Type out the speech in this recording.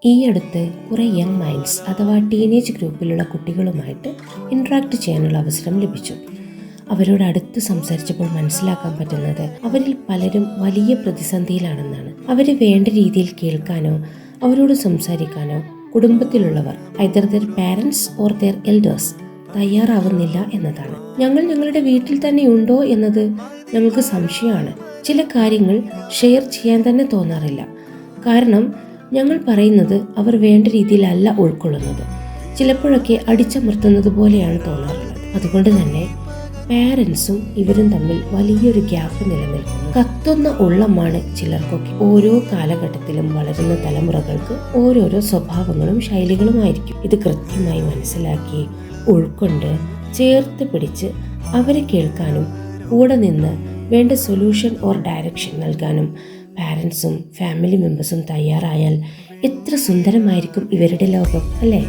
ഈ അടുത്ത് കുറേ യങ് മൈൻഡ്സ് അഥവാ ടീനേജ് ഗ്രൂപ്പിലുള്ള കുട്ടികളുമായിട്ട് ഇൻട്രാക്ട് ചെയ്യാനുള്ള അവസരം ലഭിച്ചു. അവരോട് അടുത്ത് സംസാരിച്ചപ്പോൾ മനസ്സിലാക്കാൻ പറ്റുന്നത് അവരിൽ പലരും വലിയ പ്രതിസന്ധിയിലാണെന്നാണ്. അവരെ വേണ്ട രീതിയിൽ കേൾക്കാനോ അവരോട് സംസാരിക്കാനോ കുടുംബത്തിലുള്ളവർ either the parents or the elders തയ്യാറാവുന്നില്ല എന്നതാണ്. ഞങ്ങളുടെ വീട്ടിൽ തന്നെ ഉണ്ടോ എന്നത് ഞങ്ങൾക്ക് സംശയമാണ്. ചില കാര്യങ്ങൾ ഷെയർ ചെയ്യാൻ തന്നെ തോന്നാറില്ല. കാരണം ഞങ്ങൾ പറയുന്നത് അവർ വേണ്ട രീതിയിലല്ല ഉൾക്കൊള്ളുന്നത്. ചിലപ്പോഴൊക്കെ അടിച്ചമർത്തുന്നത് പോലെയാണ് തോന്നാറുള്ളത്. അതുകൊണ്ട് തന്നെ പാരൻസും ഇവരും തമ്മിൽ വലിയൊരു ഗ്യാപ്പ് നിലനിൽക്കുന്നു. കത്തുന്ന ഉള്ളമാണ് ചിലർക്കൊക്കെ. ഓരോ കാലഘട്ടത്തിലും വളരുന്ന തലമുറകൾക്ക് ഓരോരോ സ്വഭാവങ്ങളും ശൈലികളുമായിരിക്കും. ഇത് കൃത്യമായി മനസ്സിലാക്കി ഉൾക്കൊണ്ട് ചേർത്ത് പിടിച്ച് അവരെ കേൾക്കാനും കൂടെ നിന്ന് വേണ്ട സൊല്യൂഷൻ ഓർ ഡയറക്ഷൻ നൽകാനും പാരൻസും ഫാമിലി മെമ്പേഴ്സും തയ്യാറായാൽ എത്ര സുന്ദരമായിരിക്കും ഇവരുടെ ലോകം, അല്ലേ?